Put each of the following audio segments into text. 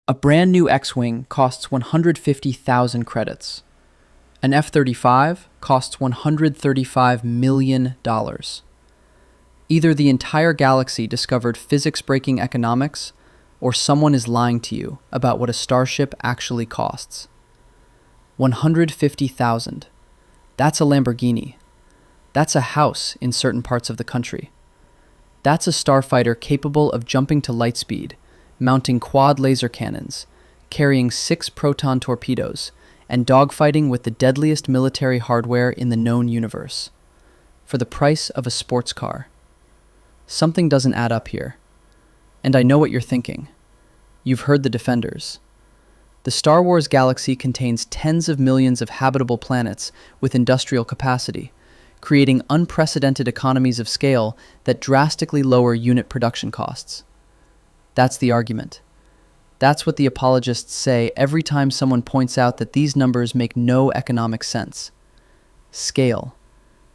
A brand new X-Wing costs 150,000 credits. An F-35 costs $135 million. Either the entire galaxy discovered physics-breaking economics, or someone is lying to you about what a starship actually costs. 150,000. That's a Lamborghini. That's a house in certain parts of the country. That's a starfighter capable of jumping to lightspeed, mounting quad laser cannons, carrying 6 proton torpedoes, and dogfighting with the deadliest military hardware in the known universe. For the price of a sports car. Something doesn't add up here. And I know what you're thinking. You've heard the defenders. The Star Wars galaxy contains tens of millions of habitable planets with industrial capacity, creating unprecedented economies of scale that drastically lower unit production costs. That's the argument. That's what the apologists say every time someone points out that these numbers make no economic sense. Scale,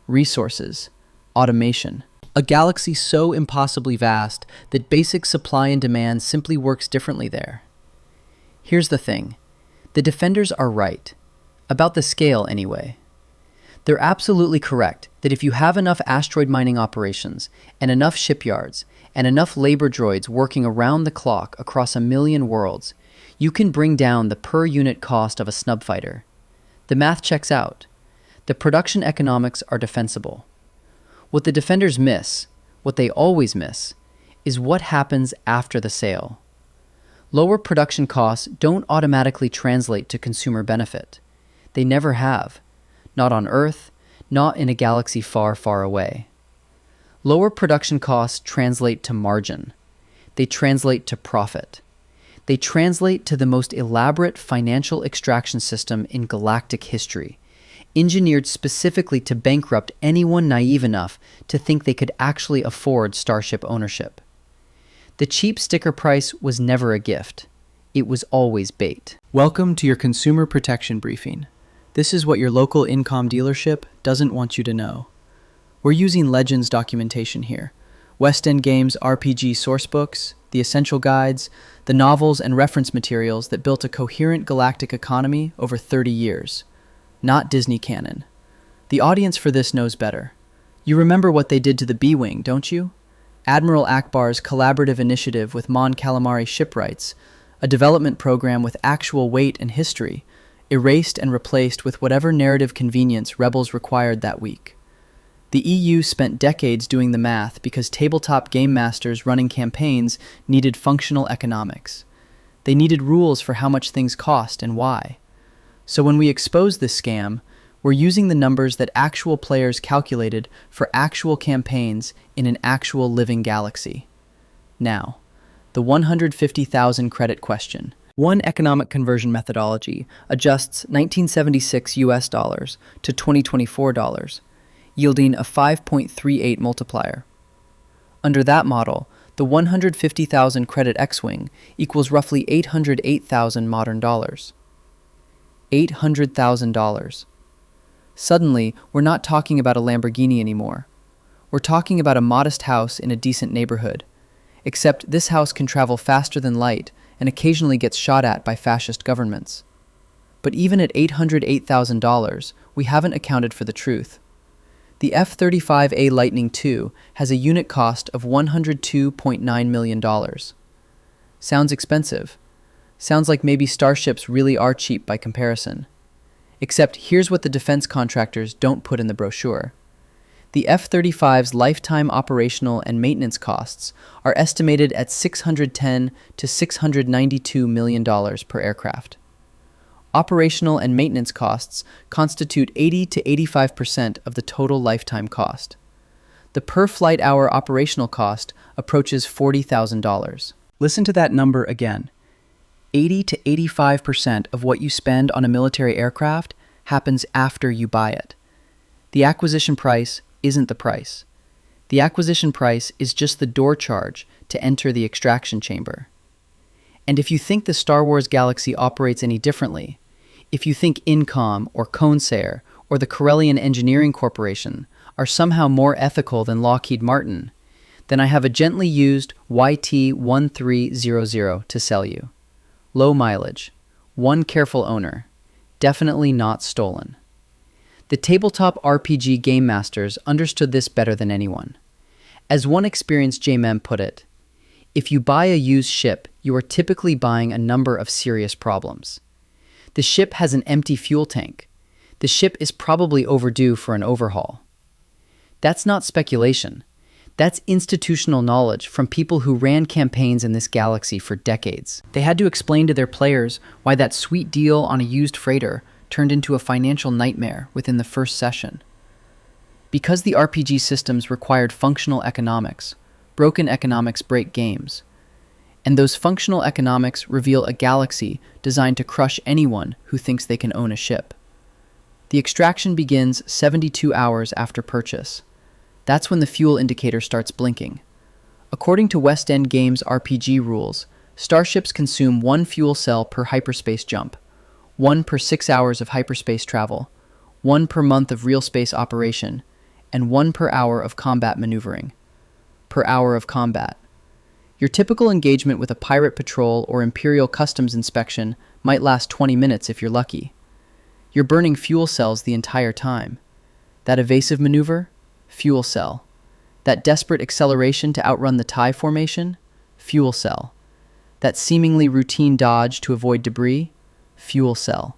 resources, automation. A galaxy so impossibly vast that basic supply and demand simply works differently there. Here's the thing. The defenders are right. About the scale, anyway. They're absolutely correct that if you have enough asteroid mining operations and enough shipyards and enough labor droids working around the clock across 1 million worlds, you can bring down the per-unit cost of a snubfighter. The math checks out. The production economics are defensible. What the defenders miss, what they always miss, is what happens after the sale. Lower production costs don't automatically translate to consumer benefit. They never have. Not on Earth, not in a galaxy far, far away. Lower production costs translate to margin. They translate to profit. They translate to the most elaborate financial extraction system in galactic history, engineered specifically to bankrupt anyone naive enough to think they could actually afford starship ownership. The cheap sticker price was never a gift. It was always bait. Welcome to your consumer protection briefing. This is what your local Incom dealership doesn't want you to know. We're using Legends documentation here. West End Games RPG sourcebooks, the essential guides, the novels and reference materials that built a coherent galactic economy over 30 years. Not Disney canon. The audience for this knows better. You remember what they did to the B-Wing, don't you? Admiral Akbar's collaborative initiative with Mon Calamari Shipwrights, a development program with actual weight and history, erased and replaced with whatever narrative convenience rebels required that week. The EU spent decades doing the math because tabletop game masters running campaigns needed functional economics. They needed rules for how much things cost and why. So when we expose this scam, we're using the numbers that actual players calculated for actual campaigns in an actual living galaxy. Now, the 150,000 credit question. One economic conversion methodology adjusts 1976 US dollars to 2024 dollars, yielding a 5.38 multiplier. Under that model, the 150,000 credit X-Wing equals roughly 808,000 modern dollars. $800,000. Suddenly, we're not talking about a Lamborghini anymore. We're talking about a modest house in a decent neighborhood, except this house can travel faster than light and occasionally gets shot at by fascist governments. But even at $808,000, we haven't accounted for the truth. The F-35A Lightning II has a unit cost of $102.9 million. Sounds expensive. Sounds like maybe starships really are cheap by comparison. Except here's what the defense contractors don't put in the brochure. The F-35's lifetime operational and maintenance costs are estimated at $610 to $692 million per aircraft. Operational and maintenance costs constitute 80 to 85% of the total lifetime cost. The per-flight hour operational cost approaches $40,000. Listen to that number again. 80 to 85% of what you spend on a military aircraft happens after you buy it. The acquisition price isn't the price. The acquisition price is just the door charge to enter the extraction chamber. And if you think the Star Wars galaxy operates any differently, if you think Incom or Consair or the Corellian Engineering Corporation are somehow more ethical than Lockheed Martin, then I have a gently used YT1300 to sell you. low mileage, one careful owner, definitely not stolen. The tabletop RPG game masters understood this better than anyone. As one experienced JMM put it, if you buy a used ship, you are typically buying a number of serious problems. The ship has an empty fuel tank. The ship is probably overdue for an overhaul. That's not speculation. That's institutional knowledge from people who ran campaigns in this galaxy for decades. They had to explain to their players why that sweet deal on a used freighter turned into a financial nightmare within the first session. Because the RPG systems required functional economics, broken economics break games. And those functional economics reveal a galaxy designed to crush anyone who thinks they can own a ship. The extraction begins 72 hours after purchase. That's when the fuel indicator starts blinking. According to West End Games RPG rules, starships consume one fuel cell per hyperspace jump, one per 6 hours of hyperspace travel, one per month of real space operation, and one per hour of combat maneuvering. Per hour of combat. Your typical engagement with a pirate patrol or Imperial customs inspection might last 20 minutes if you're lucky. You're burning fuel cells the entire time. That evasive maneuver? Fuel cell. That desperate acceleration to outrun the TIE formation? Fuel cell. That seemingly routine dodge to avoid debris? Fuel cell.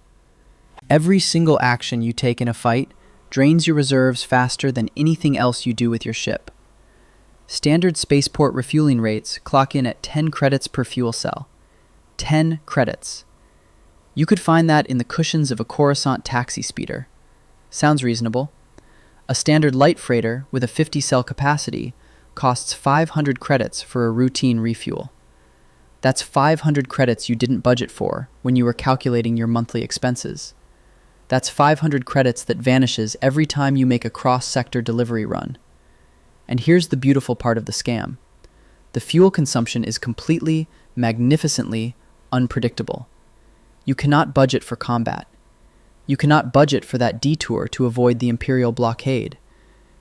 Every single action you take in a fight drains your reserves faster than anything else you do with your ship. Standard spaceport refueling rates clock in at 10 credits per fuel cell. 10 credits. You could find that in the cushions of a Coruscant taxi speeder. Sounds reasonable. A standard light freighter with a 50-cell capacity costs 500 credits for a routine refuel. That's 500 credits you didn't budget for when you were calculating your monthly expenses. That's 500 credits that vanishes every time you make a cross-sector delivery run. And here's the beautiful part of the scam. The fuel consumption is completely, magnificently unpredictable. You cannot budget for combat. You cannot budget for that detour to avoid the Imperial blockade.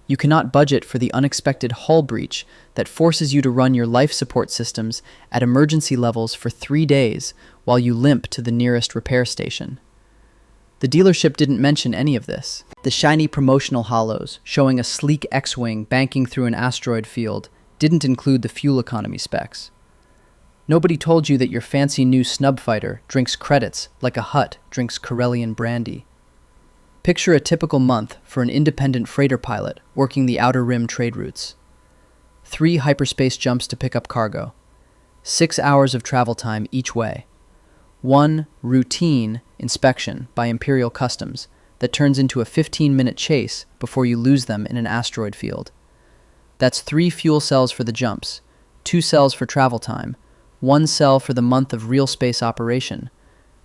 You cannot budget for the unexpected hull breach that forces you to run your life support systems at emergency levels for 3 days while you limp to the nearest repair station. The dealership didn't mention any of this. The shiny promotional holos showing a sleek X-wing banking through an asteroid field didn't include the fuel economy specs. Nobody told you that your fancy new snubfighter drinks credits like a Hutt drinks Corellian brandy. Picture a typical month for an independent freighter pilot working the outer rim trade routes. 3 hyperspace jumps to pick up cargo. 6 hours of travel time each way. 1 routine inspection by Imperial Customs that turns into a 15-minute chase before you lose them in an asteroid field. That's 3 fuel cells for the jumps, 2 cells for travel time, 1 cell for the month of real space operation,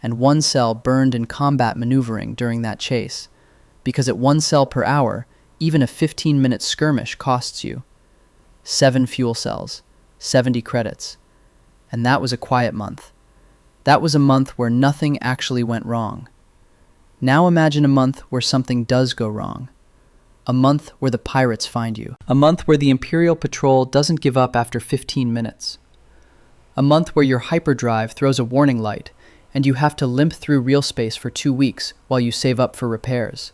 and 1 cell burned in combat maneuvering during that chase, because at 1 cell per hour, even a 15-minute skirmish costs you 7 fuel cells, 70 credits. And that was a quiet month. That was a month where nothing actually went wrong. Now imagine a month where something does go wrong. A month where the pirates find you. A month where the Imperial patrol doesn't give up after 15 minutes. A month where your hyperdrive throws a warning light and you have to limp through real space for 2 weeks while you save up for repairs.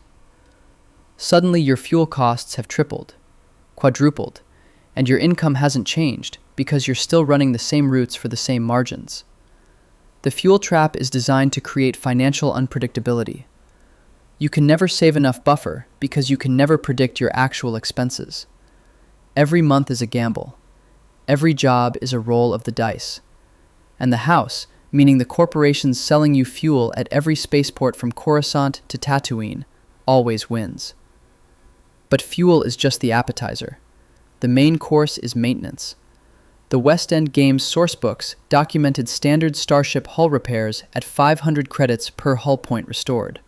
Suddenly your fuel costs have tripled, quadrupled, and your income hasn't changed because you're still running the same routes for the same margins. The fuel trap is designed to create financial unpredictability. You can never save enough buffer because you can never predict your actual expenses. Every month is a gamble. Every job is a roll of the dice. And the house, meaning the corporations selling you fuel at every spaceport from Coruscant to Tatooine, always wins. But fuel is just the appetizer. The main course is maintenance. The West End Games sourcebooks documented standard starship hull repairs at 500 credits per hull point restored.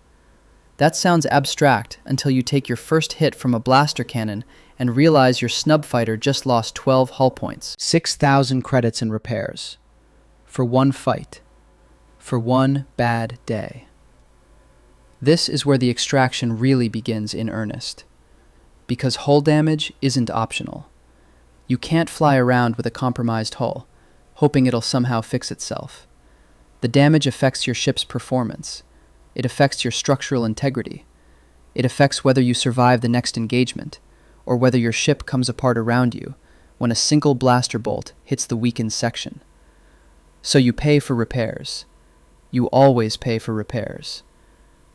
That sounds abstract until you take your first hit from a blaster cannon and realize your snubfighter just lost 12 hull points. 6,000 credits in repairs. For 1 fight. For 1 bad day. This is where the extraction really begins in earnest. Because hull damage isn't optional. You can't fly around with a compromised hull, hoping it'll somehow fix itself. The damage affects your ship's performance. It affects your structural integrity. It affects whether you survive the next engagement, or whether your ship comes apart around you when a single blaster bolt hits the weakened section. So you pay for repairs. You always pay for repairs.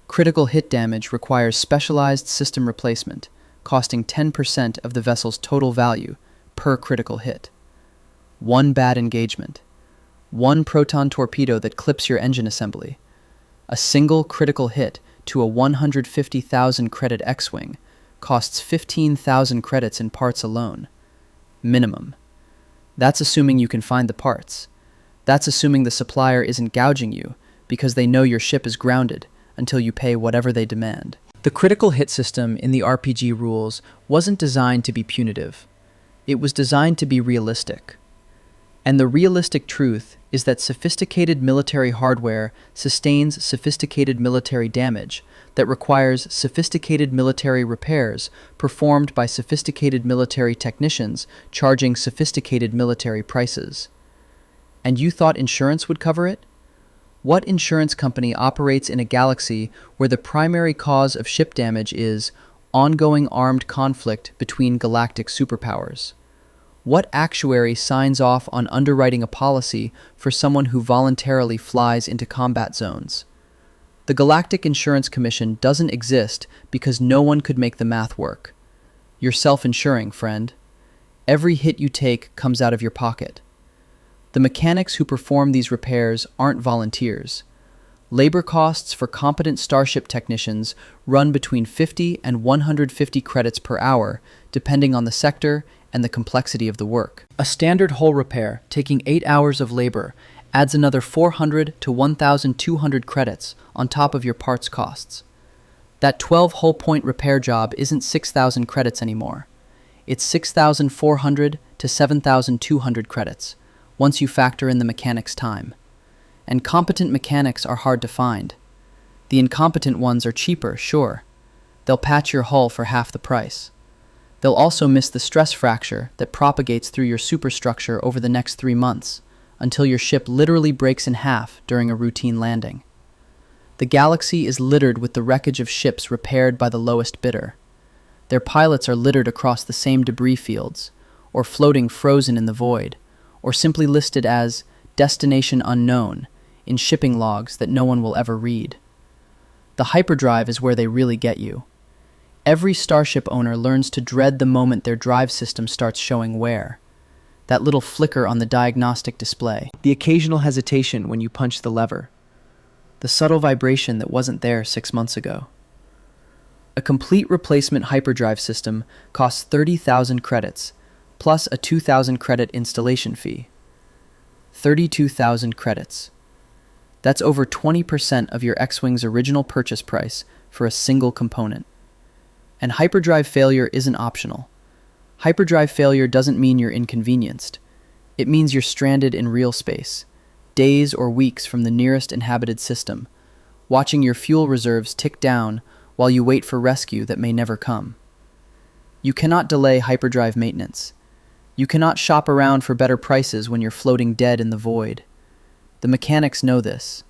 Critical hit damage requires specialized system replacement, costing 10% of the vessel's total value per critical hit. One bad engagement. One proton torpedo that clips your engine assembly. A single critical hit to a 150,000 credit X-Wing costs 15,000 credits in parts alone. Minimum. That's assuming you can find the parts. That's assuming the supplier isn't gouging you because they know your ship is grounded until you pay whatever they demand. The critical hit system in the RPG rules wasn't designed to be punitive. It was designed to be realistic. And the realistic truth is that sophisticated military hardware sustains sophisticated military damage that requires sophisticated military repairs performed by sophisticated military technicians charging sophisticated military prices. And you thought insurance would cover it? What insurance company operates in a galaxy where the primary cause of ship damage is ongoing armed conflict between galactic superpowers? What actuary signs off on underwriting a policy for someone who voluntarily flies into combat zones? The Galactic Insurance Commission doesn't exist because no one could make the math work. You're self-insuring, friend. Every hit you take comes out of your pocket. The mechanics who perform these repairs aren't volunteers. Labor costs for competent starship technicians run between 50 and 150 credits per hour, depending on the sector and the complexity of the work. A standard hull repair, taking 8 hours of labor, adds another 400 to 1,200 credits on top of your parts costs. That 12 hull point repair job isn't 6,000 credits anymore. It's 6,400 to 7,200 credits, once you factor in the mechanic's time. And competent mechanics are hard to find. The incompetent ones are cheaper, sure. They'll patch your hull for half the price. They'll also miss the stress fracture that propagates through your superstructure over the next 3 months, until your ship literally breaks in half during a routine landing. The galaxy is littered with the wreckage of ships repaired by the lowest bidder. Their pilots are littered across the same debris fields, or floating frozen in the void, or simply listed as destination unknown in shipping logs that no one will ever read. The hyperdrive is where they really get you. Every starship owner learns to dread the moment their drive system starts showing wear. That little flicker on the diagnostic display. The occasional hesitation when you punch the lever. The subtle vibration that wasn't there 6 months ago. A complete replacement hyperdrive system costs 30,000 credits, plus a 2,000 credit installation fee. 32,000 credits. That's over 20% of your X-Wing's original purchase price for a single component. And hyperdrive failure isn't optional. Hyperdrive failure doesn't mean you're inconvenienced. It means you're stranded in real space, days or weeks from the nearest inhabited system, watching your fuel reserves tick down while you wait for rescue that may never come. You cannot delay hyperdrive maintenance. You cannot shop around for better prices when you're floating dead in the void. The mechanics know this.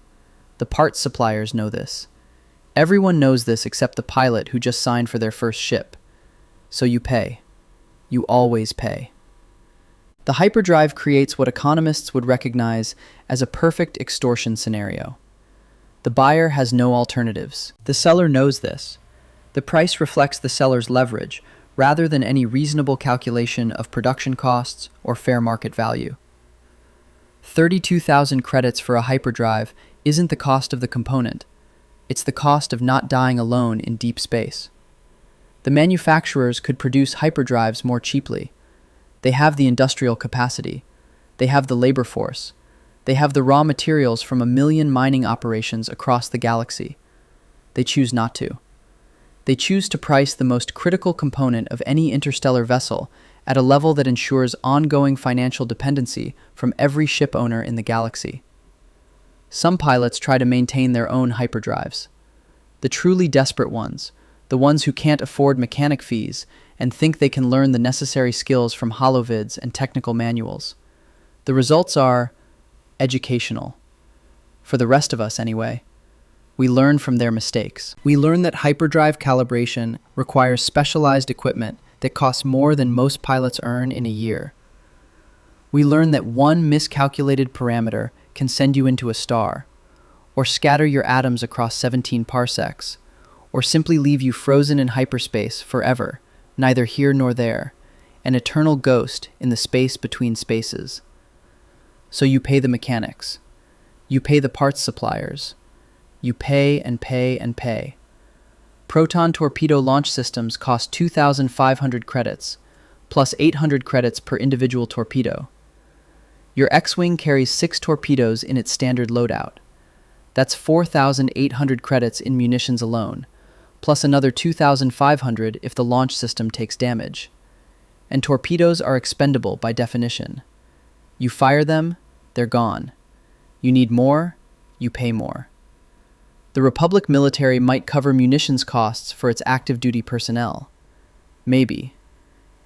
The parts suppliers know this. Everyone knows this except the pilot who just signed for their first ship. So you pay. You always pay. The hyperdrive creates what economists would recognize as a perfect extortion scenario. The buyer has no alternatives. The seller knows this. The price reflects the seller's leverage, rather than any reasonable calculation of production costs or fair market value. 32,000 credits for a hyperdrive isn't the cost of the component. It's the cost of not dying alone in deep space. The manufacturers could produce hyperdrives more cheaply. They have the industrial capacity. They have the labor force. They have the raw materials from 1 million mining operations across the galaxy. They choose not to. They choose to price the most critical component of any interstellar vessel at a level that ensures ongoing financial dependency from every ship owner in the galaxy. Some pilots try to maintain their own hyperdrives. The truly desperate ones, the ones who can't afford mechanic fees and think they can learn the necessary skills from holovids and technical manuals. The results are educational. For the rest of us, anyway. We learn from their mistakes. We learn that hyperdrive calibration requires specialized equipment that costs more than most pilots earn in a year. We learn that one miscalculated parameter can send you into a star, or scatter your atoms across 17 parsecs, or simply leave you frozen in hyperspace forever, neither here nor there, an eternal ghost in the space between spaces. So you pay the mechanics. You pay the parts suppliers. You pay and pay and pay. Proton torpedo launch systems cost 2,500 credits, plus 800 credits per individual torpedo. Your X-Wing carries 6 torpedoes in its standard loadout. That's 4,800 credits in munitions alone, plus another 2,500 if the launch system takes damage. And torpedoes are expendable by definition. You fire them, they're gone. You need more, you pay more. The Republic military might cover munitions costs for its active duty personnel. Maybe.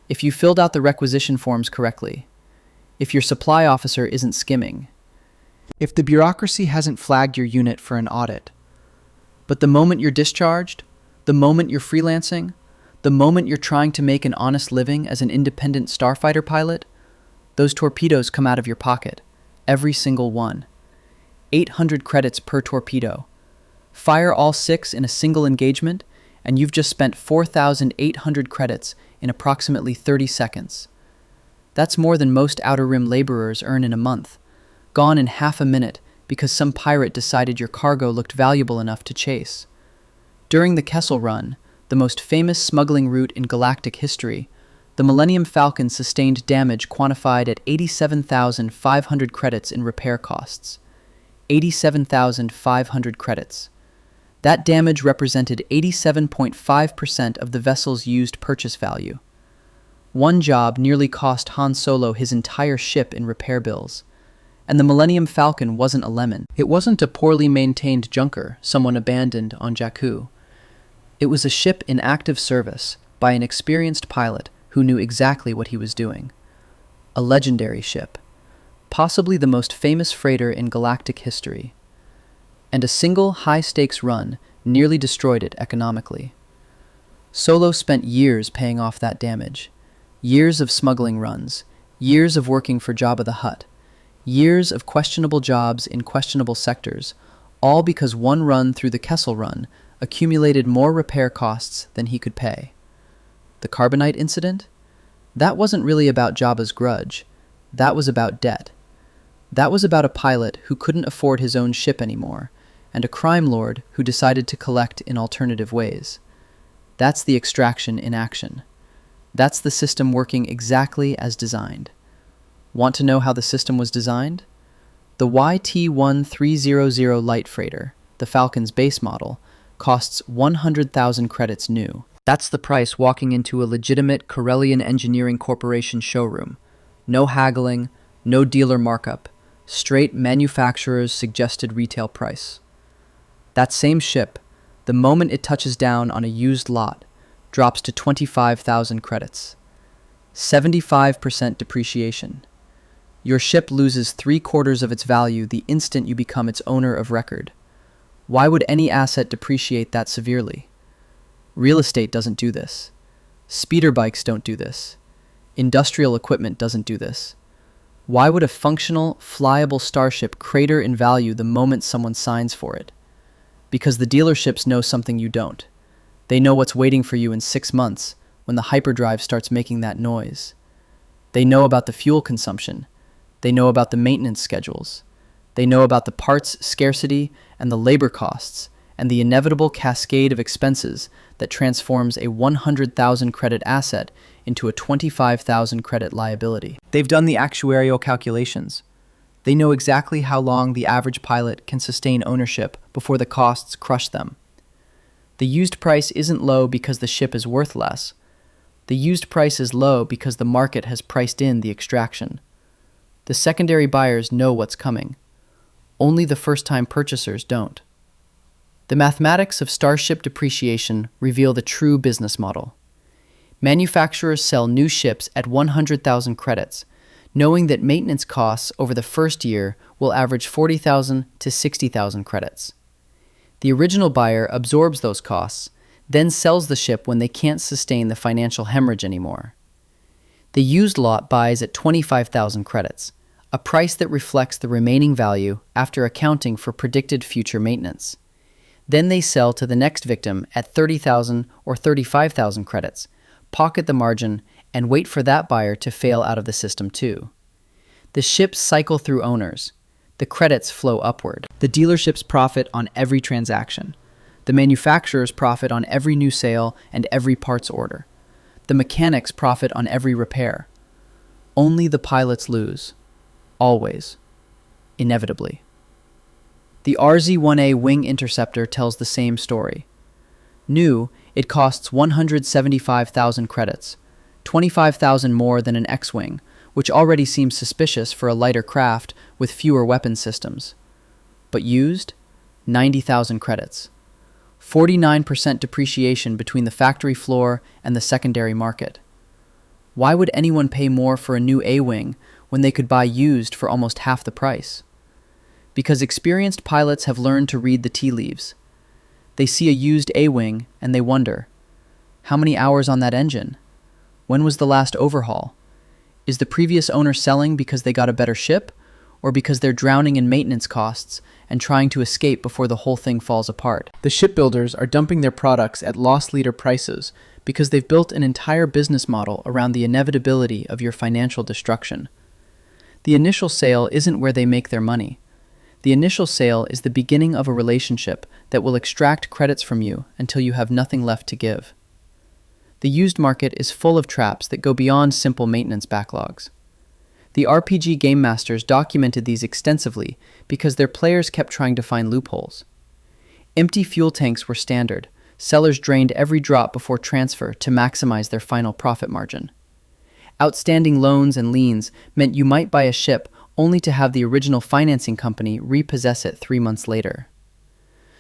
If you filled out the requisition forms correctly. If your supply officer isn't skimming. If the bureaucracy hasn't flagged your unit for an audit. But the moment you're discharged, the moment you're freelancing, the moment you're trying to make an honest living as an independent starfighter pilot, those torpedoes come out of your pocket. Every single one. 800 credits per torpedo. Fire all 6 in a single engagement, and you've just spent 4,800 credits in approximately 30 seconds. That's more than most Outer Rim laborers earn in a month, gone in half a minute because some pirate decided your cargo looked valuable enough to chase. During the Kessel Run, the most famous smuggling route in galactic history, the Millennium Falcon sustained damage quantified at 87,500 credits in repair costs. 87,500 credits. That damage represented 87.5% of the vessel's used purchase value. One job nearly cost Han Solo his entire ship in repair bills. And the Millennium Falcon wasn't a lemon. It wasn't a poorly maintained junker someone abandoned on Jakku. It was a ship in active service by an experienced pilot who knew exactly what he was doing. A legendary ship. Possibly the most famous freighter in galactic history. And a single high-stakes run nearly destroyed it economically. Solo spent years paying off that damage. Years of smuggling runs. Years of working for Jabba the Hutt. Years of questionable jobs in questionable sectors, all because one run through the Kessel Run accumulated more repair costs than he could pay. The carbonite incident? That wasn't really about Jabba's grudge. That was about debt. That was about a pilot who couldn't afford his own ship anymore, and a crime lord who decided to collect in alternative ways. That's the extraction in action. That's the system working exactly as designed. Want to know how the system was designed? The YT-1300 light freighter, the Falcon's base model, costs 100,000 credits new. That's the price walking into a legitimate Corellian Engineering Corporation showroom. No haggling, no dealer markup, straight manufacturer's suggested retail price. That same ship, the moment it touches down on a used lot, drops to 25,000 credits. 75% depreciation. Your ship loses 3/4 of its value the instant you become its owner of record. Why would any asset depreciate that severely? Real estate doesn't do this. Speeder bikes don't do this. Industrial equipment doesn't do this. Why would a functional, flyable starship crater in value the moment someone signs for it? Because the dealerships know something you don't. They know what's waiting for you in 6 months when the hyperdrive starts making that noise. They know about the fuel consumption. They know about the maintenance schedules. They know about the parts scarcity and the labor costs and the inevitable cascade of expenses that transforms a 100,000 credit asset into a 25,000 credit liability. They've done the actuarial calculations. They know exactly how long the average pilot can sustain ownership before the costs crush them. The used price isn't low because the ship is worth less. The used price is low because the market has priced in the extraction. The secondary buyers know what's coming. Only the first-time purchasers don't. The mathematics of starship depreciation reveal the true business model. Manufacturers sell new ships at 100,000 credits, knowing that maintenance costs over the first year will average 40,000 to 60,000 credits. The original buyer absorbs those costs, then sells the ship when they can't sustain the financial hemorrhage anymore. The used lot buys at 25,000 credits, a price that reflects the remaining value after accounting for predicted future maintenance. Then they sell to the next victim at 30,000 or 35,000 credits, pocket the margin, and wait for that buyer to fail out of the system too. The ships cycle through owners. The credits flow upward. The dealerships profit on every transaction. The manufacturers profit on every new sale and every parts order. The mechanics profit on every repair. Only the pilots lose. Always. Inevitably. The RZ-1A wing interceptor tells the same story. New, it costs 175,000 credits, 25,000 more than an X-wing, which already seems suspicious for a lighter craft with fewer weapon systems. But used? 90,000 credits. 49% depreciation between the factory floor and the secondary market. Why would anyone pay more for a new A-wing when they could buy used for almost half the price? Because experienced pilots have learned to read the tea leaves. They see a used A-wing and they wonder, how many hours on that engine? When was the last overhaul? Is the previous owner selling because they got a better ship, or because they're drowning in maintenance costs and trying to escape before the whole thing falls apart? The shipbuilders are dumping their products at loss leader prices because they've built an entire business model around the inevitability of your financial destruction. The initial sale isn't where they make their money. The initial sale is the beginning of a relationship that will extract credits from you until you have nothing left to give. The used market is full of traps that go beyond simple maintenance backlogs. The RPG game masters documented these extensively because their players kept trying to find loopholes. Empty fuel tanks were standard. Sellers drained every drop before transfer to maximize their final profit margin. Outstanding loans and liens meant you might buy a ship only to have the original financing company repossess it 3 months later.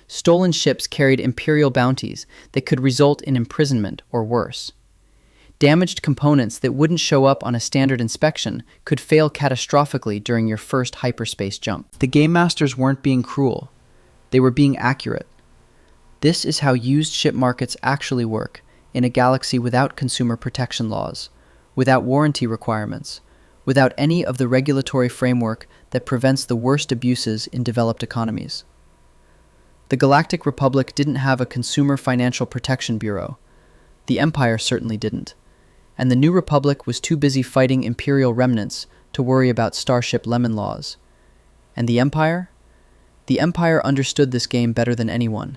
Stolen ships carried imperial bounties that could result in imprisonment or worse. Damaged components that wouldn't show up on a standard inspection could fail catastrophically during your first hyperspace jump. The game masters weren't being cruel. They were being accurate. This is how used ship markets actually work in a galaxy without consumer protection laws, without warranty requirements, without any of the regulatory framework that prevents the worst abuses in developed economies. The Galactic Republic didn't have a Consumer Financial Protection Bureau. The Empire certainly didn't. And the New Republic was too busy fighting Imperial remnants to worry about Starship lemon laws. And the Empire? The Empire understood this game better than anyone.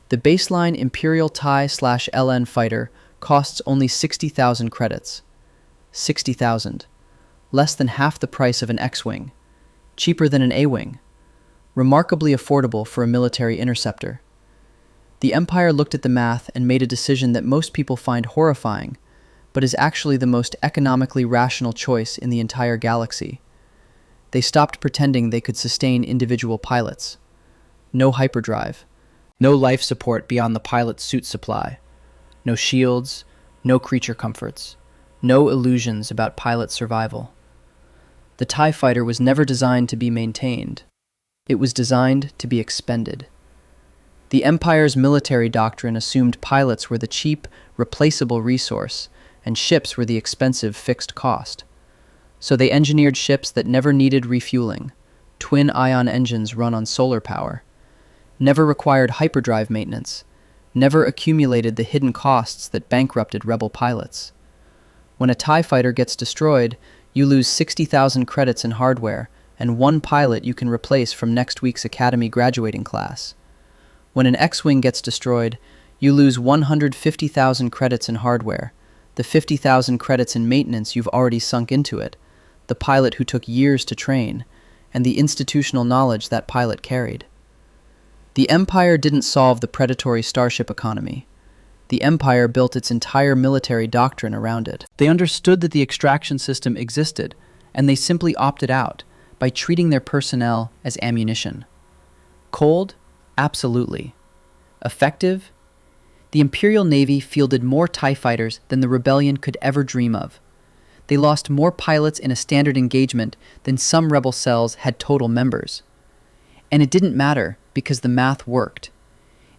The baseline Imperial TIE/LN fighter costs only 60,000 credits. 60,000. Less than half the price of an X-wing. Cheaper than an A-wing. Remarkably affordable for a military interceptor. The Empire looked at the math and made a decision that most people find horrifying, but is actually the most economically rational choice in the entire galaxy. They stopped pretending they could sustain individual pilots. No hyperdrive. No life support beyond the pilot's suit supply. No shields. No creature comforts. No illusions about pilot survival. The TIE fighter was never designed to be maintained. It was designed to be expended. The Empire's military doctrine assumed pilots were the cheap, replaceable resource, and ships were the expensive fixed cost. So they engineered ships that never needed refueling, twin-ion engines run on solar power, never required hyperdrive maintenance, never accumulated the hidden costs that bankrupted rebel pilots. When a TIE fighter gets destroyed, you lose 60,000 credits in hardware, and 1 pilot you can replace from next week's Academy graduating class. When an X-wing gets destroyed, you lose 150,000 credits in hardware, the 50,000 credits in maintenance you've already sunk into it, the pilot who took years to train, and the institutional knowledge that pilot carried. The Empire didn't solve the predatory starship economy. The Empire built its entire military doctrine around it. They understood that the extraction system existed, and they simply opted out by treating their personnel as ammunition. Cold? Absolutely. Effective? The Imperial Navy fielded more TIE fighters than the Rebellion could ever dream of. They lost more pilots in a standard engagement than some rebel cells had total members. And it didn't matter because the math worked.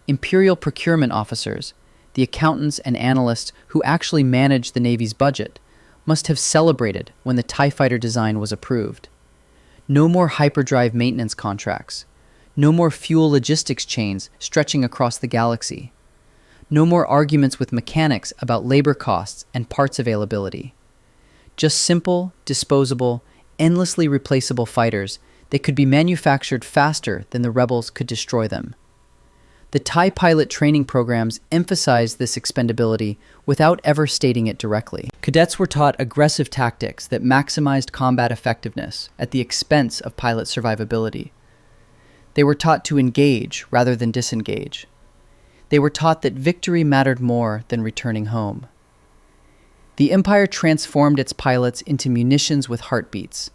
Imperial procurement officers, the accountants and analysts who actually managed the Navy's budget, must have celebrated when the TIE fighter design was approved. No more hyperdrive maintenance contracts. No more fuel logistics chains stretching across the galaxy. No more arguments with mechanics about labor costs and parts availability. Just simple, disposable, endlessly replaceable fighters that could be manufactured faster than the rebels could destroy them. The TIE pilot training programs emphasized this expendability without ever stating it directly. Cadets were taught aggressive tactics that maximized combat effectiveness at the expense of pilot survivability. They were taught to engage rather than disengage. They were taught that victory mattered more than returning home. The Empire transformed its pilots into munitions with heartbeats,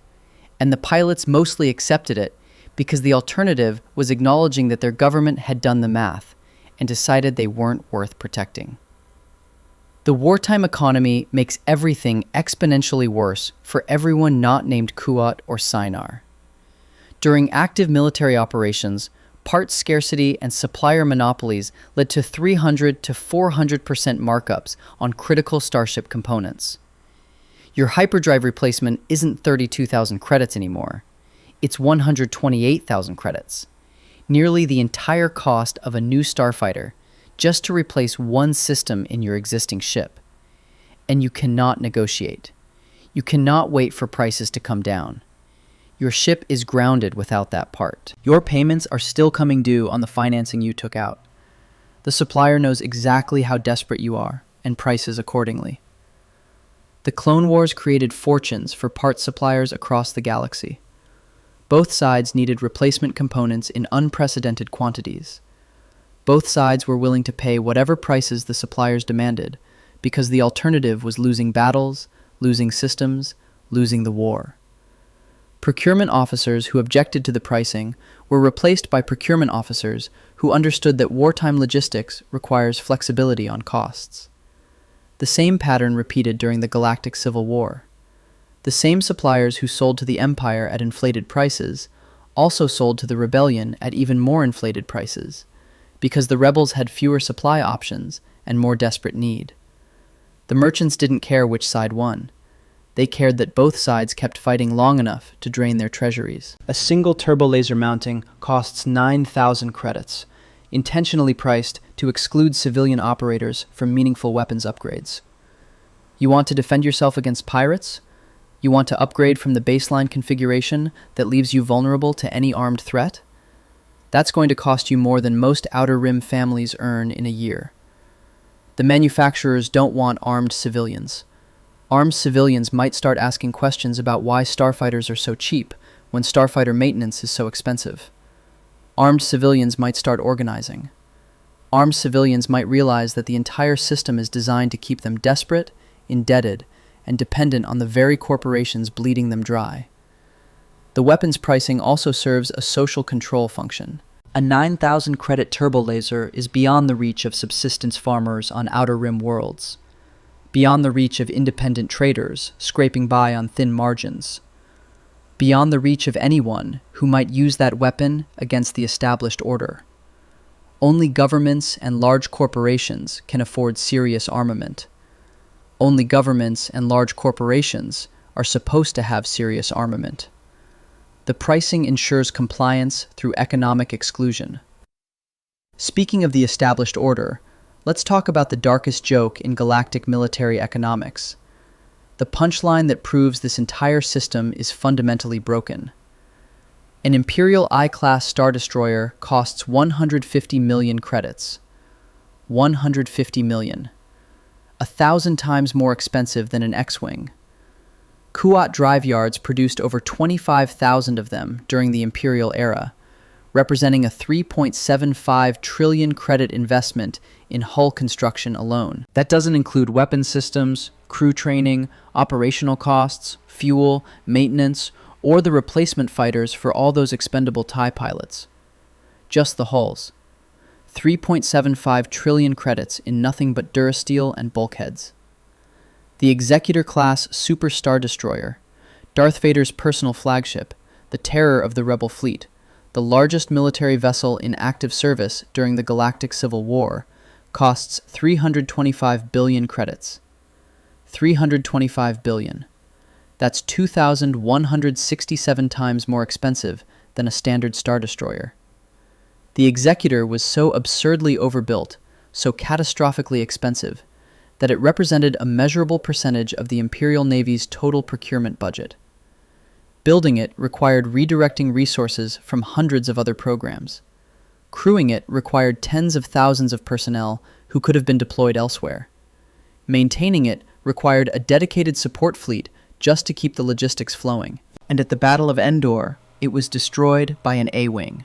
and the pilots mostly accepted it because the alternative was acknowledging that their government had done the math and decided they weren't worth protecting. The wartime economy makes everything exponentially worse for everyone not named Kuat or Sinar. During active military operations, parts scarcity and supplier monopolies led to 300 to 400% markups on critical starship components. Your hyperdrive replacement isn't 32,000 credits anymore. It's 128,000 credits, nearly the entire cost of a new starfighter, just to replace one system in your existing ship. And you cannot negotiate. You cannot wait for prices to come down. Your ship is grounded without that part. Your payments are still coming due on the financing you took out. The supplier knows exactly how desperate you are and prices accordingly. The Clone Wars created fortunes for parts suppliers across the galaxy. Both sides needed replacement components in unprecedented quantities. Both sides were willing to pay whatever prices the suppliers demanded because the alternative was losing battles, losing systems, losing the war. Procurement officers who objected to the pricing were replaced by procurement officers who understood that wartime logistics requires flexibility on costs. The same pattern repeated during the Galactic Civil War. The same suppliers who sold to the Empire at inflated prices also sold to the Rebellion at even more inflated prices, because the rebels had fewer supply options and more desperate need. The merchants didn't care which side won. They cared that both sides kept fighting long enough to drain their treasuries. A single turbo laser mounting costs 9,000 credits, intentionally priced to exclude civilian operators from meaningful weapons upgrades. You want to defend yourself against pirates? You want to upgrade from the baseline configuration that leaves you vulnerable to any armed threat? That's going to cost you more than most Outer Rim families earn in a year. The manufacturers don't want armed civilians. Armed civilians might start asking questions about why starfighters are so cheap when starfighter maintenance is so expensive. Armed civilians might start organizing. Armed civilians might realize that the entire system is designed to keep them desperate, indebted, and dependent on the very corporations bleeding them dry. The weapons pricing also serves a social control function. A 9,000 credit turbo laser is beyond the reach of subsistence farmers on Outer Rim worlds, beyond the reach of independent traders scraping by on thin margins, beyond the reach of anyone who might use that weapon against the established order. Only governments and large corporations can afford serious armament. Only governments and large corporations are supposed to have serious armament. The pricing ensures compliance through economic exclusion. Speaking of the established order, let's talk about the darkest joke in galactic military economics. The punchline that proves this entire system is fundamentally broken. An Imperial I-class Star Destroyer costs 150 million credits. 150 million. 1,000 times more expensive than an X-Wing. Kuat Drive Yards produced over 25,000 of them during the Imperial era, representing a 3.75 trillion credit investment in hull construction alone. That doesn't include weapon systems, crew training, operational costs, fuel, maintenance, or the replacement fighters for all those expendable TIE pilots. Just the hulls. 3.75 trillion credits in nothing but durasteel and bulkheads. The Executor-class Super Star Destroyer, Darth Vader's personal flagship, the terror of the Rebel fleet, the largest military vessel in active service during the Galactic Civil War, costs 325 billion credits. 325 billion. That's 2,167 times more expensive than a standard Star Destroyer. The Executor was so absurdly overbuilt, so catastrophically expensive, that it represented a measurable percentage of the Imperial Navy's total procurement budget. Building it required redirecting resources from hundreds of other programs. Crewing it required tens of thousands of personnel who could have been deployed elsewhere. Maintaining it required a dedicated support fleet just to keep the logistics flowing. And at the Battle of Endor, it was destroyed by an A-Wing.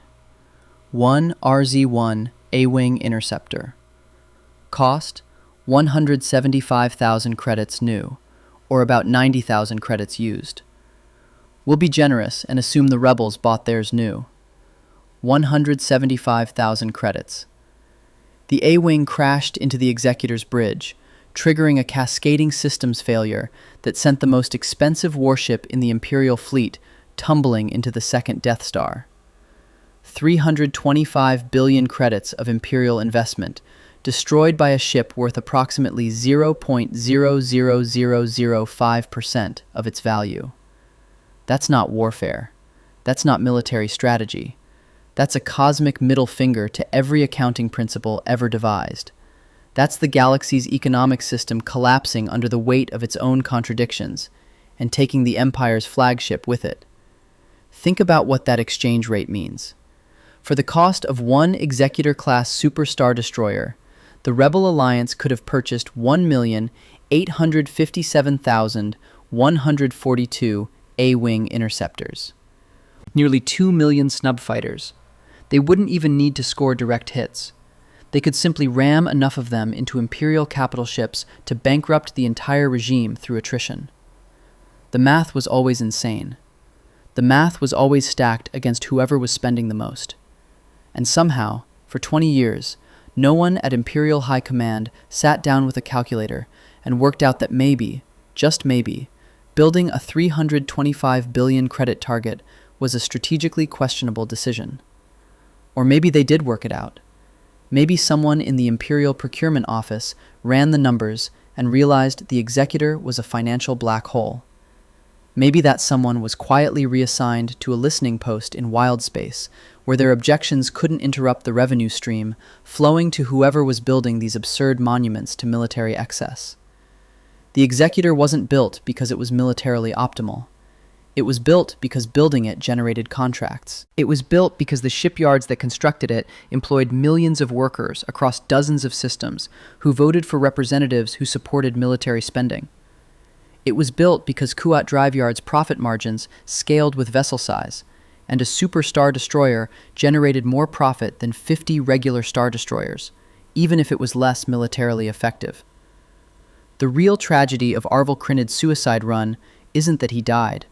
One RZ-1 A-Wing interceptor. Cost, 175,000 credits new, or about 90,000 credits used. We'll be generous and assume the rebels bought theirs new. 175,000 credits. The A-Wing crashed into the Executor's bridge, triggering a cascading systems failure that sent the most expensive warship in the Imperial fleet tumbling into the second Death Star. 325 billion credits of Imperial investment, destroyed by a ship worth approximately 0.00005% of its value. That's not warfare. That's not military strategy. That's a cosmic middle finger to every accounting principle ever devised. That's the galaxy's economic system collapsing under the weight of its own contradictions and taking the Empire's flagship with it. Think about what that exchange rate means. For the cost of one Executor-class Super Star Destroyer, the Rebel Alliance could have purchased 1,857,142 A-Wing interceptors. Nearly 2 million snubfighters. They wouldn't even need to score direct hits. They could simply ram enough of them into Imperial capital ships to bankrupt the entire regime through attrition. The math was always insane. The math was always stacked against whoever was spending the most. And somehow, for 20 years, no one at Imperial High Command sat down with a calculator and worked out that maybe, just maybe, building a 325 billion credit target was a strategically questionable decision. Or maybe they did work it out. Maybe someone in the Imperial Procurement Office ran the numbers and realized the Executor was a financial black hole. Maybe that someone was quietly reassigned to a listening post in wild space, where their objections couldn't interrupt the revenue stream flowing to whoever was building these absurd monuments to military excess. The Executor wasn't built because it was militarily optimal. It was built because building it generated contracts. It was built because the shipyards that constructed it employed millions of workers across dozens of systems who voted for representatives who supported military spending. It was built because Kuat Drive Yards' profit margins scaled with vessel size, and a Super Star Destroyer generated more profit than 50 regular Star Destroyers, even if it was less militarily effective. The real tragedy of Arvel Crinid's suicide run isn't that he died.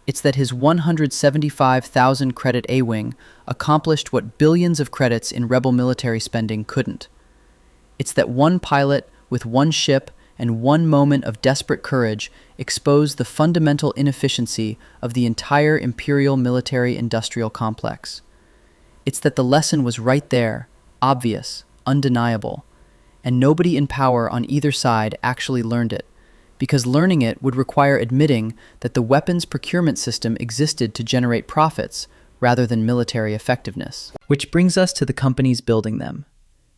It's that his 175,000 credit A-Wing accomplished what billions of credits in rebel military spending couldn't. It's that one pilot with one ship and one moment of desperate courage exposed the fundamental inefficiency of the entire Imperial military-industrial complex. It's that the lesson was right there, obvious, undeniable, and nobody in power on either side actually learned it, because learning it would require admitting that the weapons procurement system existed to generate profits rather than military effectiveness. Which brings us to the companies building them.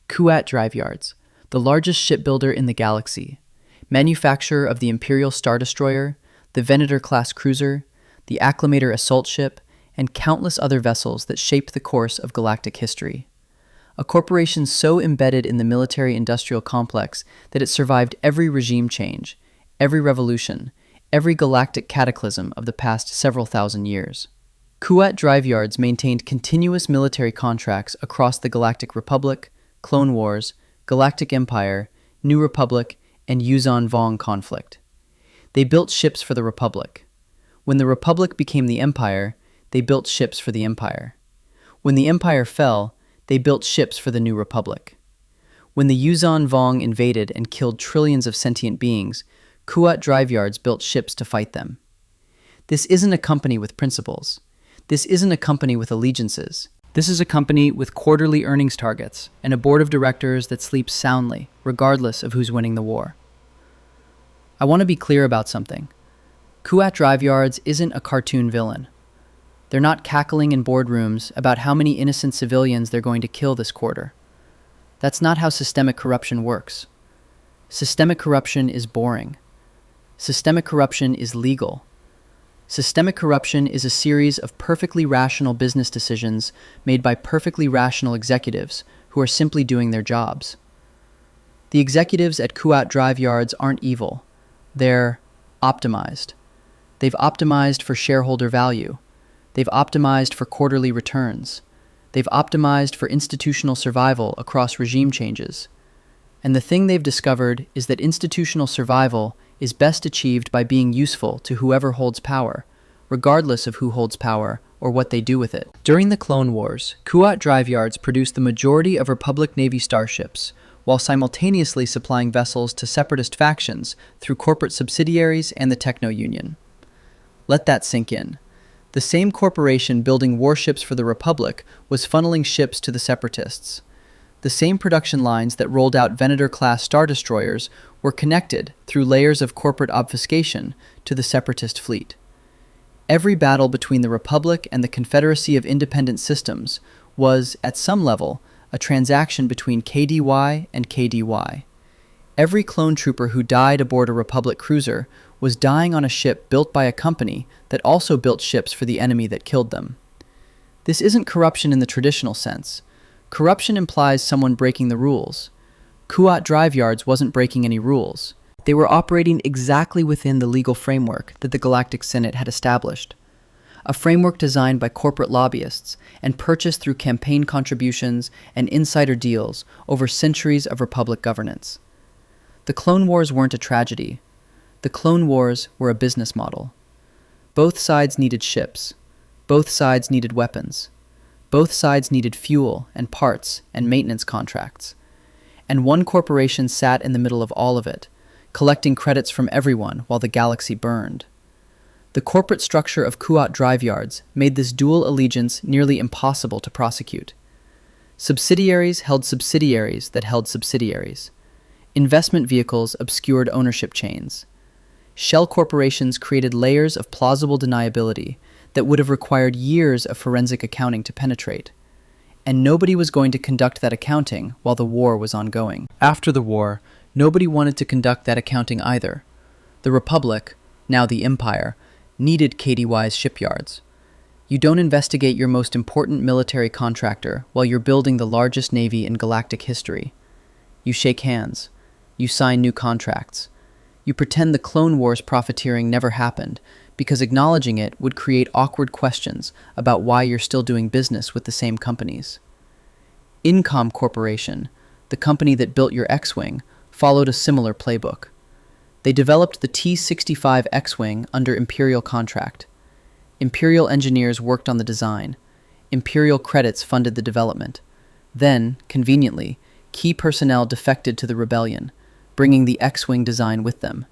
Kuat Drive Yards, the largest shipbuilder in the galaxy, manufacturer of the Imperial Star Destroyer, the Venator-class cruiser, the Acclamator assault ship, and countless other vessels that shaped the course of galactic history. A corporation so embedded in the military-industrial complex that it survived every regime change, every revolution, every galactic cataclysm of the past several thousand years. Kuat Drive Yards maintained continuous military contracts across the Galactic Republic, Clone Wars, Galactic Empire, New Republic, and Yuuzhan Vong conflict. They built ships for the Republic. When the Republic became the Empire, they built ships for the Empire. When the Empire fell, they built ships for the New Republic. When the Yuuzhan Vong invaded and killed trillions of sentient beings, Kuat Drive Yards built ships to fight them. This isn't a company with principles. This isn't a company with allegiances. This is a company with quarterly earnings targets and a board of directors that sleeps soundly, regardless of who's winning the war. I want to be clear about something. Kuat Drive Yards isn't a cartoon villain. They're not cackling in boardrooms about how many innocent civilians they're going to kill this quarter. That's not how systemic corruption works. Systemic corruption is boring. Systemic corruption is legal. Systemic corruption is a series of perfectly rational business decisions made by perfectly rational executives who are simply doing their jobs. The executives at Kuat Drive Yards aren't evil. They're optimized. They've optimized for shareholder value. They've optimized for quarterly returns. They've optimized for institutional survival across regime changes. And the thing they've discovered is that institutional survival is best achieved by being useful to whoever holds power, regardless of who holds power or what they do with it. During the Clone Wars, Kuat Drive Yards produced the majority of Republic Navy starships, while simultaneously supplying vessels to separatist factions through corporate subsidiaries and the Techno-Union. Let that sink in. The same corporation building warships for the Republic was funneling ships to the separatists. The same production lines that rolled out Venator-class Star Destroyers were connected through layers of corporate obfuscation to the separatist fleet. Every battle between the Republic and the Confederacy of Independent Systems was, at some level, a transaction between KDY and KDY. Every clone trooper who died aboard a Republic cruiser was dying on a ship built by a company that also built ships for the enemy that killed them. This isn't corruption in the traditional sense. Corruption implies someone breaking the rules. Kuat Drive Yards wasn't breaking any rules. They were operating exactly within the legal framework that the Galactic Senate had established. A framework designed by corporate lobbyists and purchased through campaign contributions and insider deals over centuries of Republic governance. The Clone Wars weren't a tragedy. The Clone Wars were a business model. Both sides needed ships. Both sides needed weapons. Both sides needed fuel and parts and maintenance contracts. And one corporation sat in the middle of all of it, collecting credits from everyone while the galaxy burned. The corporate structure of Kuat Drive Yards made this dual allegiance nearly impossible to prosecute. Subsidiaries held subsidiaries that held subsidiaries. Investment vehicles obscured ownership chains. Shell corporations created layers of plausible deniability that would have required years of forensic accounting to penetrate. And nobody was going to conduct that accounting while the war was ongoing. After the war, nobody wanted to conduct that accounting either. The Republic, now the Empire, needed KDY's shipyards. You don't investigate your most important military contractor while you're building the largest navy in galactic history. You shake hands. You sign new contracts. You pretend the Clone Wars profiteering never happened, because acknowledging it would create awkward questions about why you're still doing business with the same companies. Incom Corporation, the company that built your X-Wing, followed a similar playbook. They developed the T-65 X-Wing under Imperial contract. Imperial engineers worked on the design. Imperial credits funded the development. Then, conveniently, key personnel defected to the rebellion, bringing the X-Wing design with them.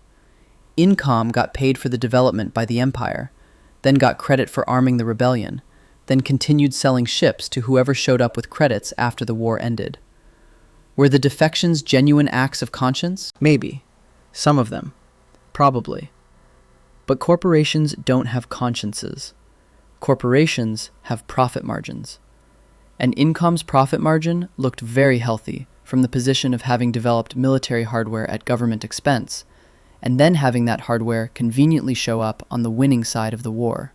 Incom got paid for the development by the Empire, then got credit for arming the rebellion, then continued selling ships to whoever showed up with credits after the war ended. Were the defections genuine acts of conscience? Maybe. Some of them. Probably. But corporations don't have consciences. Corporations have profit margins. And Incom's profit margin looked very healthy from the position of having developed military hardware at government expense, and then having that hardware conveniently show up on the winning side of the war.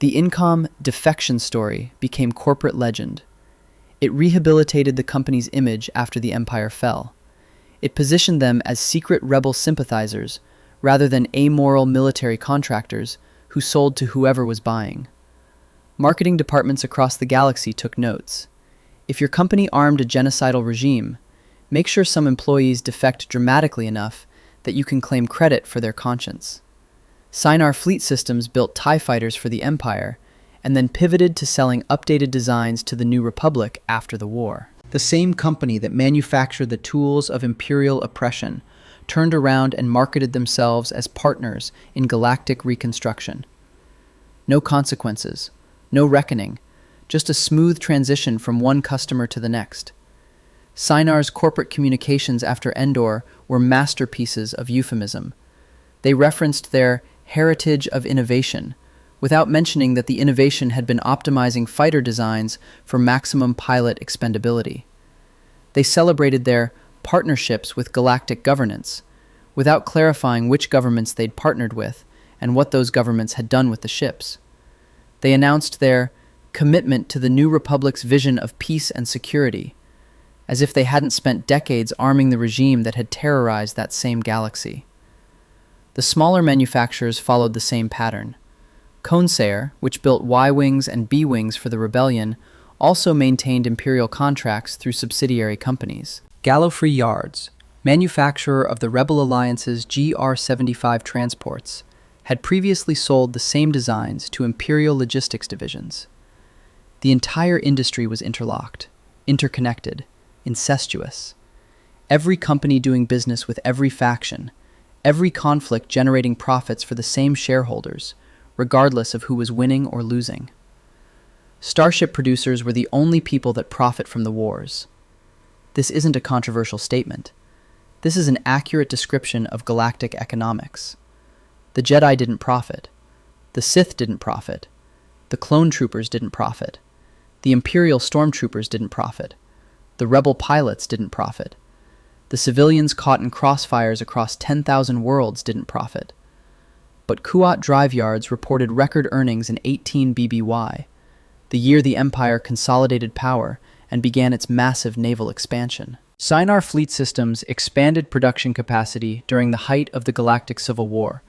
The Incom defection story became corporate legend. It rehabilitated the company's image after the Empire fell. It positioned them as secret rebel sympathizers rather than amoral military contractors who sold to whoever was buying. Marketing departments across the galaxy took notes. If your company armed a genocidal regime, make sure some employees defect dramatically enough that you can claim credit for their conscience. Sinar Fleet Systems built TIE fighters for the Empire, and then pivoted to selling updated designs to the New Republic after the war. The same company that manufactured the tools of imperial oppression turned around and marketed themselves as partners in galactic reconstruction. No consequences, no reckoning, just a smooth transition from one customer to the next. Synar's corporate communications after Endor were masterpieces of euphemism. They referenced their heritage of innovation, without mentioning that the innovation had been optimizing fighter designs for maximum pilot expendability. They celebrated their partnerships with galactic governance, without clarifying which governments they'd partnered with and what those governments had done with the ships. They announced their commitment to the New Republic's vision of peace and security, as if they hadn't spent decades arming the regime that had terrorized that same galaxy. The smaller manufacturers followed the same pattern. Consair, which built Y-wings and B-wings for the rebellion, also maintained Imperial contracts through subsidiary companies. Gallifrey Yards, manufacturer of the Rebel Alliance's GR-75 transports, had previously sold the same designs to Imperial logistics divisions. The entire industry was interlocked, interconnected, incestuous. Every company doing business with every faction, every conflict generating profits for the same shareholders, regardless of who was winning or losing. Starship producers were the only people that profit from the wars. This isn't a controversial statement. This is an accurate description of galactic economics. The Jedi didn't profit. The Sith didn't profit. The clone troopers didn't profit. The Imperial stormtroopers didn't profit. The rebel pilots didn't profit. The civilians caught in crossfires across 10,000 worlds didn't profit. But Kuat Drive Yards reported record earnings in 18 BBY, the year the Empire consolidated power and began its massive naval expansion. Synar Fleet Systems expanded production capacity during the height of the Galactic Civil War,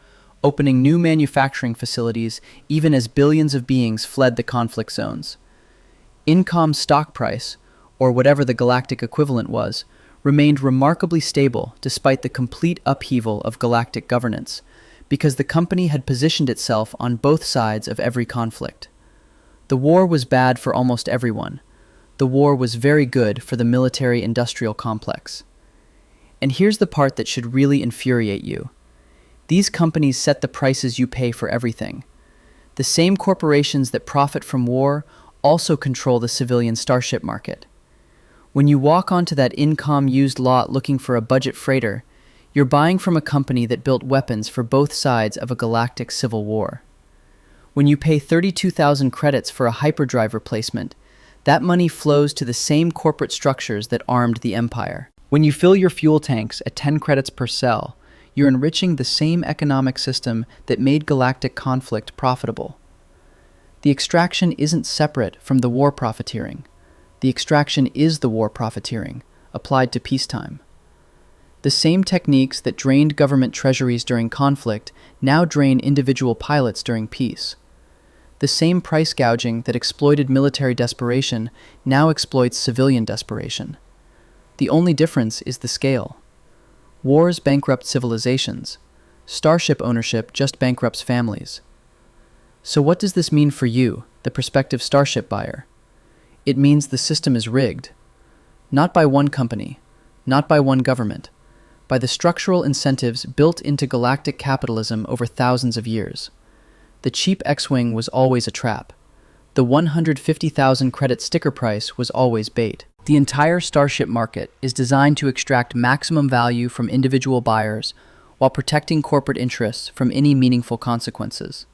opening new manufacturing facilities even as billions of beings fled the conflict zones. Incom's stock price, or whatever the galactic equivalent was, remained remarkably stable despite the complete upheaval of galactic governance, because the company had positioned itself on both sides of every conflict. The war was bad for almost everyone. The war was very good for the military-industrial complex. And here's the part that should really infuriate you. These companies set the prices you pay for everything. The same corporations that profit from war also control the civilian starship market. When you walk onto that Incom used lot looking for a budget freighter, you're buying from a company that built weapons for both sides of a galactic civil war. When you pay 32,000 credits for a hyperdrive replacement, that money flows to the same corporate structures that armed the Empire. When you fill your fuel tanks at 10 credits per cell, you're enriching the same economic system that made galactic conflict profitable. The extraction isn't separate from the war profiteering. The extraction is the war profiteering, applied to peacetime. The same techniques that drained government treasuries during conflict now drain individual pilots during peace. The same price gouging that exploited military desperation now exploits civilian desperation. The only difference is the scale. Wars bankrupt civilizations. Starship ownership just bankrupts families. So what does this mean for you, the prospective starship buyer? It means the system is rigged. Not by one company, not by one government, by the structural incentives built into galactic capitalism over thousands of years. The cheap X-Wing was always a trap. The 150,000 credit sticker price was always bait. The entire starship market is designed to extract maximum value from individual buyers while protecting corporate interests from any meaningful consequences.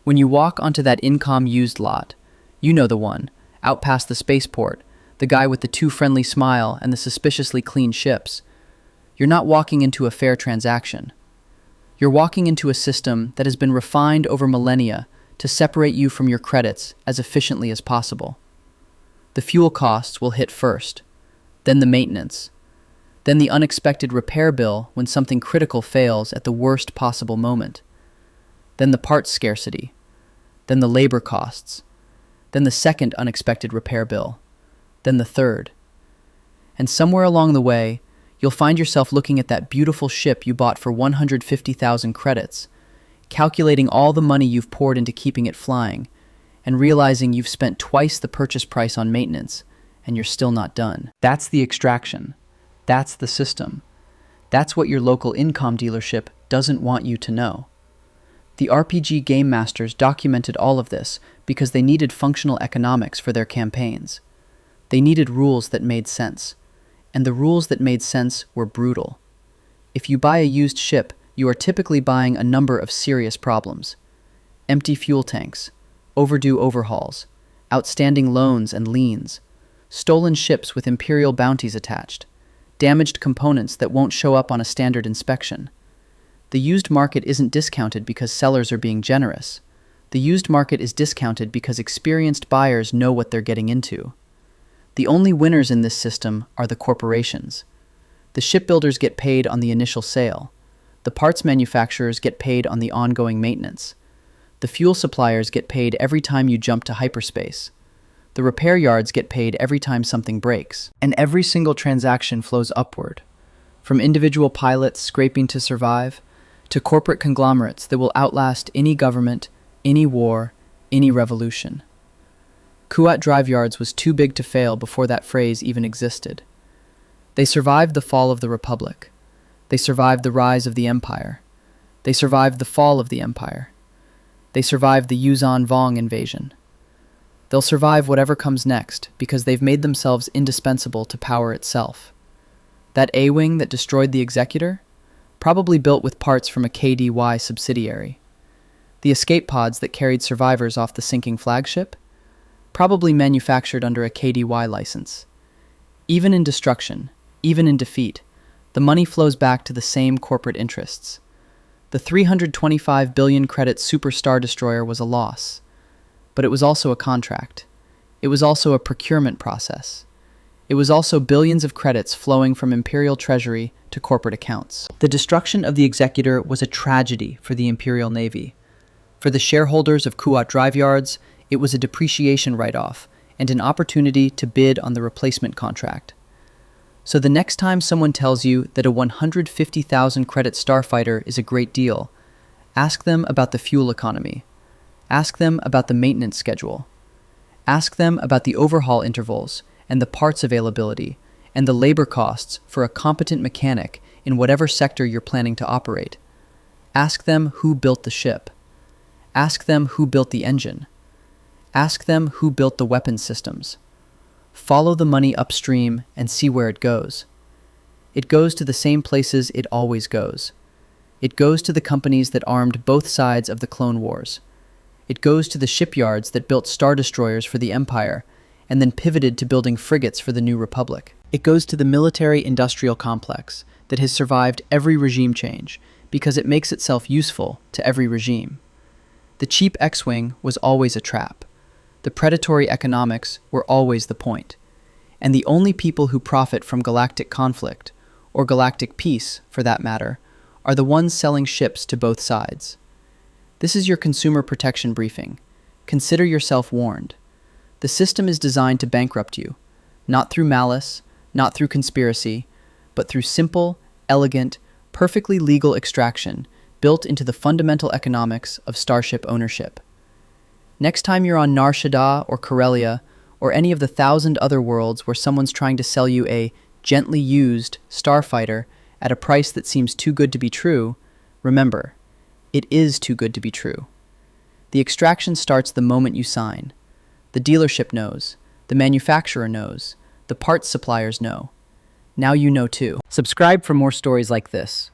When you walk onto that Incom used lot, you know the one, out past the spaceport, the guy with the too friendly smile and the suspiciously clean ships. You're not walking into a fair transaction. You're walking into a system that has been refined over millennia to separate you from your credits as efficiently as possible. The fuel costs will hit first, then the maintenance, then the unexpected repair bill when something critical fails at the worst possible moment, then the parts scarcity, then the labor costs, then the second unexpected repair bill, then the third. And somewhere along the way, you'll find yourself looking at that beautiful ship you bought for 150,000 credits, calculating all the money you've poured into keeping it flying, and realizing you've spent twice the purchase price on maintenance, and you're still not done. That's the extraction. That's the system. That's what your local Incom dealership doesn't want you to know. The RPG game masters documented all of this because they needed functional economics for their campaigns. They needed rules that made sense, and the rules that made sense were brutal. If you buy a used ship, you are typically buying a number of serious problems. Empty fuel tanks, overdue overhauls, outstanding loans and liens, stolen ships with Imperial bounties attached, damaged components that won't show up on a standard inspection. The used market isn't discounted because sellers are being generous. The used market is discounted because experienced buyers know what they're getting into. The only winners in this system are the corporations. The shipbuilders get paid on the initial sale. The parts manufacturers get paid on the ongoing maintenance. The fuel suppliers get paid every time you jump to hyperspace. The repair yards get paid every time something breaks. And every single transaction flows upward, from individual pilots scraping to survive, to corporate conglomerates that will outlast any government, any war, any revolution. Kuat Drive Yards was too big to fail before that phrase even existed. They survived the fall of the Republic. They survived the rise of the Empire. They survived the fall of the Empire. They survived the Yuzhan Vong invasion. They'll survive whatever comes next because they've made themselves indispensable to power itself. That A-wing that destroyed the Executor? Probably built with parts from a KDY subsidiary. The escape pods that carried survivors off the sinking flagship? Probably manufactured under a KDY license. Even in destruction, even in defeat, the money flows back to the same corporate interests. The 325 billion credit Super Star Destroyer was a loss, but it was also a contract. It was also a procurement process. It was also billions of credits flowing from Imperial Treasury to corporate accounts. The destruction of the Executor was a tragedy for the Imperial Navy. For the shareholders of Kuat Drive Yards, it was a depreciation write-off and an opportunity to bid on the replacement contract. So the next time someone tells you that a 150,000 credit starfighter is a great deal, ask them about the fuel economy. Ask them about the maintenance schedule. Ask them about the overhaul intervals and the parts availability and the labor costs for a competent mechanic in whatever sector you're planning to operate. Ask them who built the ship. Ask them who built the engine. Ask them who built the weapon systems. Follow the money upstream and see where it goes. It goes to the same places it always goes. It goes to the companies that armed both sides of the Clone Wars. It goes to the shipyards that built Star Destroyers for the Empire and then pivoted to building frigates for the New Republic. It goes to the military-industrial complex that has survived every regime change because it makes itself useful to every regime. The cheap X-Wing was always a trap. The predatory economics were always the point. And the only people who profit from galactic conflict, or galactic peace for that matter, are the ones selling ships to both sides. This is your consumer protection briefing. Consider yourself warned. The system is designed to bankrupt you, not through malice, not through conspiracy, but through simple, elegant, perfectly legal extraction built into the fundamental economics of starship ownership. Next time you're on Nar Shaddaa or Corellia, or any of the 1,000 other worlds where someone's trying to sell you a gently used starfighter at a price that seems too good to be true, remember, it is too good to be true. The extraction starts the moment you sign. The dealership knows, the manufacturer knows, the parts suppliers know. Now you know too. Subscribe for more stories like this.